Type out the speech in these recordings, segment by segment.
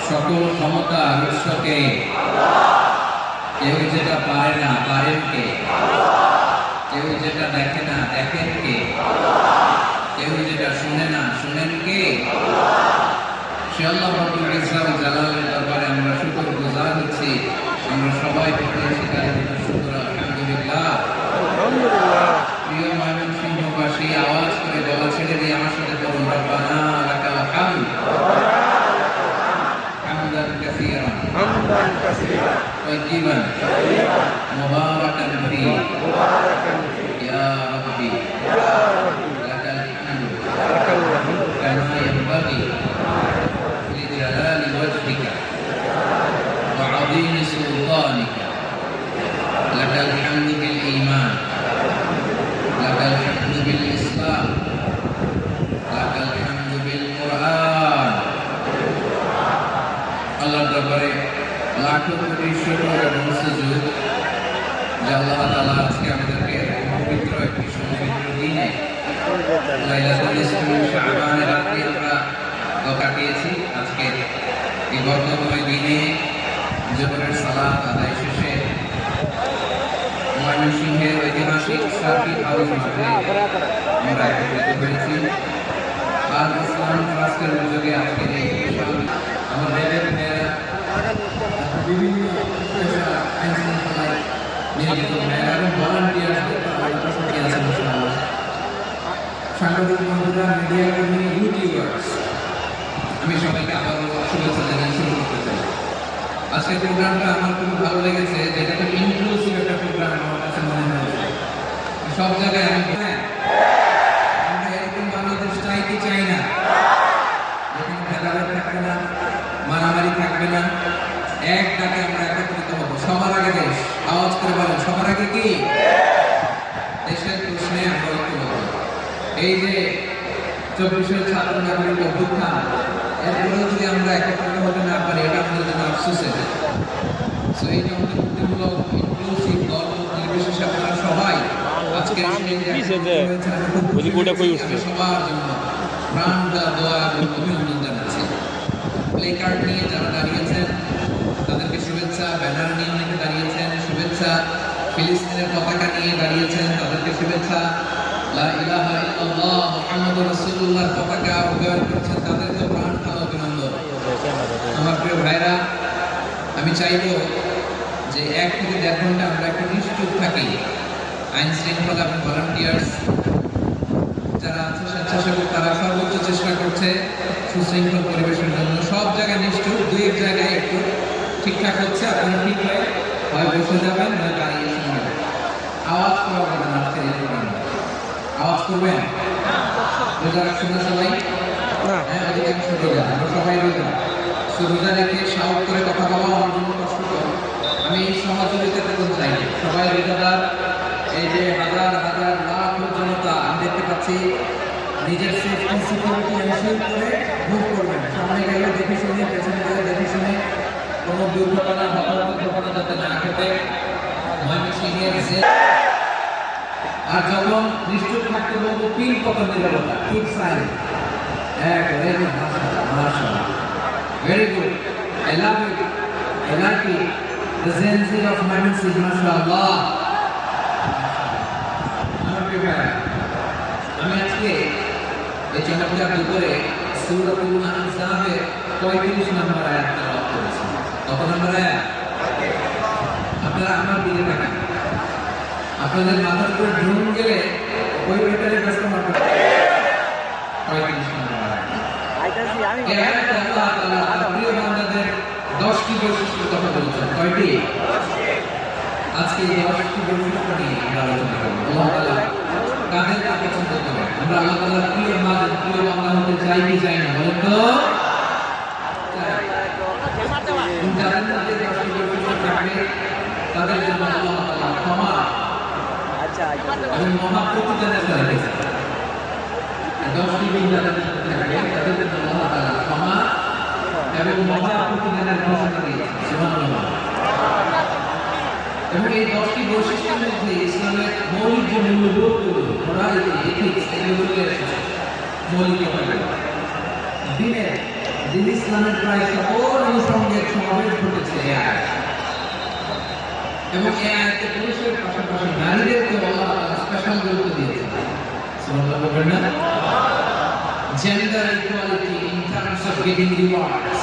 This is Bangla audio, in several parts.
সকল ক্ষমতা উৎসকে, কেউ যেটা পারে না পারেন কে, কেউ যেটা দেখে না দেখেন কে, কেউ যেটা শুনে না শুনেন কে? সে আল্লাহ রাব্বুল ইজ্জত ওয়াল জালালের দরবারে আমরা শুকরগুজার হচ্ছি। আমরা সবাই পড়ে শিকার শুকর আলহামদুলিল্লাহ। আলহামদুলিল্লাহ। প্রিয় ময়মনসিংহবাসী, আওয়াজ করে গলা ছেড়ে দিয়ে আমার সাথে বলুন, রব্বানা লাকাল হামদ হামদান কাসীরান হামদান কাসীরান তাইয়িবান মুবারাকান ফীহি ইয়া রাব্বি লাকাল হামদ কামা ইয়ানবাগি লিজালালি ওয়াজহিকা ওয়া আযীমি সুলতানিকা লাকাল হামদু বিল ঈমান লাকাল হামদু বিল ইসলাম লাকাল হামদু বিল কুরআন। আল্লাহর দরবারে লাখো কোটি শুকর এবং সুজুদ যে আল্লাহ তাআলা আজকে আমাদেরকে পবিত্র একটি পবিত্র দিনে লাইলাতুল নিসফি শাবানের রাতে আমরা কাটিয়েছি। আজকে এই বরকতময় দিনে জোহরের সালাত আদায় শেষে ময়মনসিংহের ঐতিহাসিক সার্কিট হাউস মাঠে আমরা একত্রিত হয়েছি। আজ ইসলাম ট্রাস্টের উদ্যোগে আজকে এই বিশাল আমাদের মেয়েরা বিভিন্ন আইনশৃঙ্খলায় নিয়োজিত মেয়েরা এবং ভলান্টিয়ারদের সাথে আছেন ইনশাআল্লাহ। সাংবাদিক বন্ধুরা, মিডিয়া কর্মী, ইউটিউবার্স, আমি সবাইকে আবারও শুভেচ্ছা জানিয়ে শুরু করতে চাই। আজকের প্রোগ্রামটা আমার খুব ভালো লেগেছে, যেটা খুব ইনক্লুসিভ একটা প্রোগ্রাম আমার কাছে মনে হয়েছে। সব জায়গায় আমরা এরকম বাংলাদেশ চাই কি চাই না, যেখানে ভেদাভেদ থাকবে না, মারামারি থাকবে না, এক ডাকে আমরা একত্রিত হবো। সবার আগে দেশ, আওয়াজ করে বলেন, সবার আগে কি? দেশের প্রশ্নে আমরা ঐক্য হবো। এই যে 24 ছাত্র নাগরিক অভ্যুত্থান, এরপরেও যদি আমরা একত্রিত হতে না পারি, এটা আমাদের জন্য আফসোসের। সো এই যে অন্তর্ভুক্তিমূলক ইনক্লুসিভ দল নির্বিশেষে আপনারা সবাই আজকে সবার জন্য প্রাণ দোয়া এবং অভিনন্দন জানাচ্ছি। প্লে কার্ড নিয়ে যারা দাঁড়িয়েছেন তাদেরকে শুভেচ্ছা, ব্যানার নিয়ে অনেকে দাঁড়িয়েছেন শুভেচ্ছা, ফিলিস্তিনের পতাকা নিয়ে দাঁড়িয়েছেন তাদেরকে শুভেচ্ছা, লা ইলাহা ইল্লাল্লাহ মুহাম্মাদুর রাসূলুল্লাহর পতাকা উড্ডয়ন করছেন তাদেরকে প্রাণ ঢালা অভিনন্দন। আমার প্রিয় ভাইরা, আমি চাইবো যে 1 থেকে 1.5 ঘন্টা আমরা একটু নিশ্চুপ থাকি। আইন শৃঙ্খলা এবং ভলান্টিয়ার্স যারা আছে, স্বেচ্ছাসেবক, তারা সর্বোচ্চ চেষ্টা করছে সুশৃঙ্খল পরিবেশের জন্য। সব জায়গায় নিশ্চুপ, 2-1 জায়গায় একটু ঠিকঠাক হচ্ছে। আপনারা ঠিক হয় বসে যাবেন, নয় দাঁড়িয়ে শুনবেন। আওয়াজ করা হবে না আজকের এই প্রোগ্রামে। আওয়াজ করবেন? রোজা রাখছেন না সবাই? হ্যাঁ, অধিকাংশ রোজা, আমরা সবাই রোজা। রোজা রেখে শাউট করে কথা বলা আমার জন্য কষ্টকর। আমি এই সহযোগিতা করতে চাই। সবাই রোজাদার, এই যে হাজার হাজার লাখ জনতা আমি দেখতে পাচ্ছি, নিজের সেফটি সিকিউরিটি এনশিওর করে মুভ করবেন। সামনে গেলে দেখে শুনে, পেছনে গেলে দেখে শুনে, কোনো দুর্ঘটনা হতাহতের ঘটনা যাতে না ঘটে। ময়মনসিংহের আর যখন নিশ্চুপ থাকতে বলবো, পিন পতন নিরাপত্তা, ঠিক silent, very good, I love it, I like it, the zenzi of Mymensingh, mashallah. আমি আজকে এই চমৎকার দুপুরে সূরাতুল আহজাবের 35 নম্বর আয়াত তেলাওয়াত করেছি। কত নম্বর আয়াত? আপনারা আমার দিকে তাকান। আপনাদের মাথার উপর ড্রোন গেলে ওই ব্যাটারি ব্যস্ত মাত্র 35 নম্বর আয়াত। এই আয়াতে আল্লাহ তাআলা তার প্রিয় বান্দাদের 10টি বৈশিষ্ট্যের কথা বলেছেন। কয়টি? আজকে এই 10টি বৈশিষ্ট্য নিয়ে আমরা আলোচনা করব। আল্লাহ তাআলা কাদেরকে পছন্দ করেন? আমরা আল্লাহ তাআলার প্রিয় বান্দা হতে চাই কি চাই না? বলেন তো? যাদের মধ্যে 10টি বৈশিষ্ট্য থাকবে তাদের জন্য আল্লাহ তাআলা ক্ষমা এবং মহাপ্রতিদানের রেখেছেন। 10টি গুণ যাদের মধ্যে থাকবে তাদের জন্য আল্লাহ তাআলা ক্ষমা এবং মহাপ্রতিদানের ঘোষণা দিয়েছেন। সুবহানাল্লাহ। এবং এই 10টি বৈশিষ্ট্যের মধ্যে ইসলামের মৌলিক যে মূল্যবোধগুলো, মোরালিটি, এথিক্স, এগুলো চলে এসেছে মৌলিকভাবে। দিনের দিন ইসলামের প্রায় সকল অনুষঙ্গের সমাবেশ ঘটেছে এই আয়াত। এবং এই আয়াতে পুরুষের পাশাপাশি নারীদেরকে আল্লাহ তাআলা স্পেশাল গুরুত্ব দিয়েছেন। সুবহানাল্লাহ বলবেন না? Gender equality in terms of getting rewards,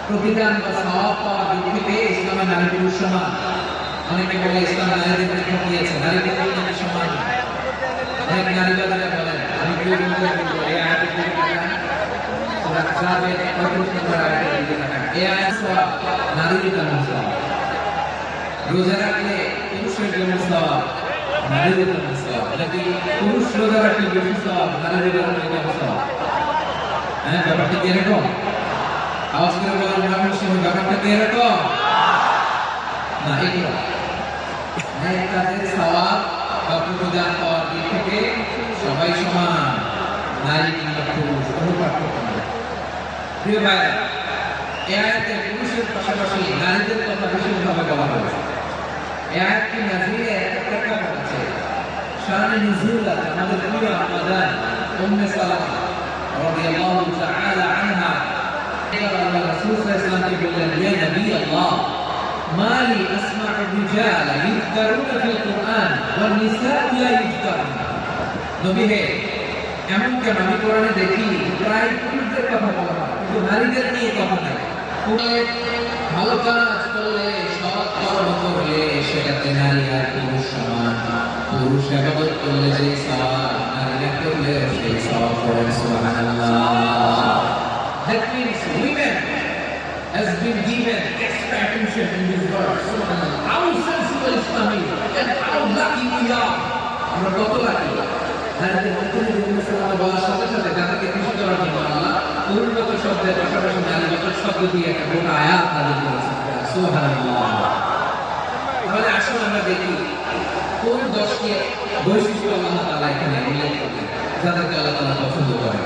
প্রতিদান বা সওয়াব পাওয়ার দিক থেকে ইসলামে নারী পুরুষ সমান। অনেকে বলে ইসলাম নারীদের প্রেক্ষা দিয়েছে, নারীদের নারী সমান। অনেক নারীবাদীরা বলেন, আমি কেউ বলতে বলবো এই আয়াতের দিকে তাকান, সূরা আহজাবের 35 নম্বর আয়াতের দিকে তাকান। এই আয়াত সওয়াব নারীদের জন্য সওয়াব। রোজা রাখলে পুরুষের জন্য সওয়াব, নারীদের জন্য সওয়াব। নাকি পুরুষ রোজা রাখলে বেশি সওয়াব, নারীদের জন্য কম সওয়াব? হ্যাঁ, ব্যাপারটা কি এরকম? আওয়াজ করে বলেন ময়মনসিংহ, ব্যাপারটা কি এরকম? না, এগুলো ন্যায় কাজের সওয়াব বা প্রতিদান পাওয়ার দিক থেকে সবাই সমান, নারী কিংবা পুরুষ কোনো পার্থক্য নেই। প্রিয় ভাইরা, এই আয়াতে পুরুষের পাশাপাশি নারীদের কথা বিশেষভাবে বলা হয়েছে। এই আয়াতটি নাযিলে একটা প্রেক্ষাপট আছে, শানে নুজুল আছে। আমাদের প্রিয় আম্মা উম্মে সালামা রাদিয়াল্লাহু তাআলা আনহা আল্লাহ রাসূল সাল্লাল্লাহু আলাইহি ওয়াসাল্লামকে বললেন, ইয়া নবী আল্লাহ, মালি আসমা'u রিজালা ইযকারুনা ফিল কুরআন ওয়ান নিসা'উ লা ইযকারুনা। নবী হে, এমন কেন আমি কোরআনে দেখি প্রায় পুরুষদের কথা বলা হয় কিন্তু নারীদের নিয়ে কথা নাই। ভালো কাজ করলে, সৎ কর্ম করলে সেটাতে নারী আর পুরুষ সমান। পুরুষ ইবাদত করলে যে সওয়াব, নারীরা করলে সেই সওয়াব পড়েন সুবহানাল্লাহ। That means women has been given extra attention in this verse. Subhanallah. How sensible Islam is and how lucky we are. আমরা কত lucky। নারীদের মধ্যে নবী বলার সাথে সাথে যাদেরকে খুশি করার জন্য আল্লাহ পুরুষগত শব্দের পাশাপাশি নারীগত শব্দ দিয়ে একটা গোটা আয়াত নাযিল করেছেন। সুবহানাল্লাহ। তাহলে আসুন আমরা দেখি কোন 10টি বৈশিষ্ট্য আল্লাহ তাআলা এখানে উল্লেখ করেছেন যাদেরকে আল্লাহ তাআলা পছন্দ করেন।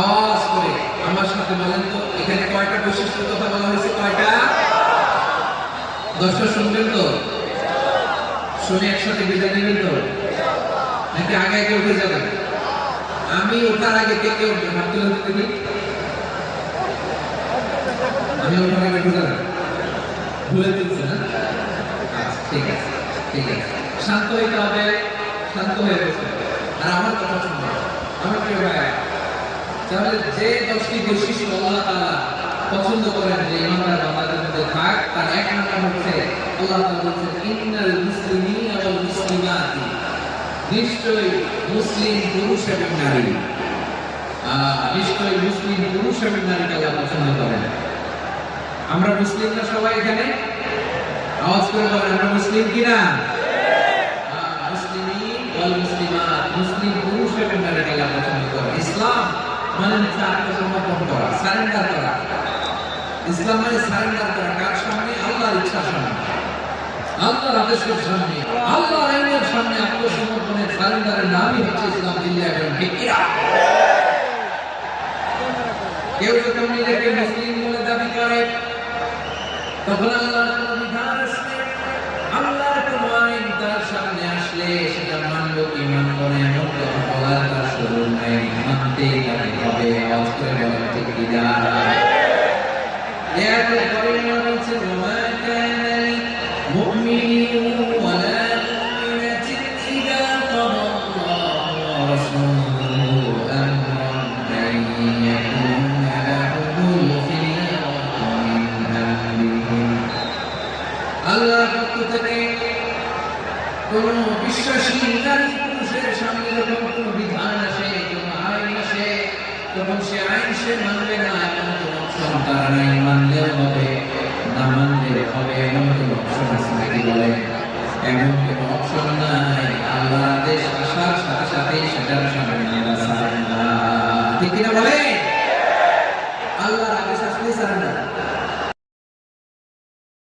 আওয়াজ করে আমার সাথে বলেন তো, এখানে কয়টা বৈশিষ্ট্যের কথা বলা হয়েছে? কয়টা? 10টা শুনবেন তো? শুনে একসাথে বিদায় নেবেন তো? নাকি আগে আগে উঠে যাবেন? আমি ওঠার আগে কে কে উঠবেন? হাত তুলে দেখি। আমি ওঠার আগে উঠে যাবেন? ভুলে দিচ্ছি না? আচ্ছা, ঠিক আছে, ঠিক আছে। শান্ত হইতে হবে, শান্ত হয়ে বসে আর আমার কথা শুনবে। আমার প্রিয় ভাই, তাহলে যে 10টি বৈশিষ্ট্য আল্লাহ তাআলা পছন্দ করেন যে ইমানদার বান্দাদের মধ্যে থাক, তার এক নাম্বার হচ্ছে আল্লাহ তাআলা বলেছেন, ইন্নাল মুসলিমিনা ওয়াল মুসলিমাতি, নিশ্চয়ই মুসলিম পুরুষ এবং নারী। নিশ্চয়ই মুসলিম পুরুষ এবং নারীকে আল্লাহ পছন্দ করেন। আমরা মুসলিম না সবাই এখানে? আওয়াজ করে বলেন, আমরা মুসলিম কিনা? মুসলিমিন ওয়াল মুসলিমাত, মুসলিম পুরুষ এবং নারীকে আল্লাহ পছন্দ করেন। ইসলাম মানে আত্মসমর্পণ করা, সারেন্ডার করা। ইসলাম মানে সারেন্ডার করা কার সামনে? আল্লাহর ইচ্ছার সামনে, আল্লাহর আদেশের সামনে, আল্লাহর আইনের সামনে আত্মসমর্পণের সারেন্ডারের নামই হচ্ছে ইসলাম। দিল্লি এবং ঠিকিরা কেউ যখন নিজেকে মুসলিম বলে দাবি করে তখন আল্লাহর কোন বিধান আসলে, আল্লাহর কোন আইন তার সামনে আসলে সেটা মানব কি মানব না এমন কথা বলার তার সুযোগ নাই, মানতেই হবে। আওয়াজ করে বলেন ঠিক কি না? এর পরে বলছে, ওয়া কানা লিল মুমিনিন ওয়া লা মুমিনাতিন ইযা কাদাল্লাহু ওয়া রাসূলুহু আমরান আন ইয়াকুনা লাহুমুল খিয়ারাতু মিন আমরিহিম। আল্লাহর পক্ষ থেকে কোন বিশ্বাসী নারী পুরুষের সামনে যখন কোন বিধান আসে, কোন আইন আসে, তখন সে আইন সে মানবে না এমন কোন অপশন তার নাই। মানলেও হবে, না মানলেও হবে, এমন কোন অপশন আছে নাকি? বলে এমন কোন অপশন নাই। আল্লাহর আদেশ আসার সাথে সাথে সেটার সামনে আল্লাহ সারেন্ডার। ঠিক কিনা বলে?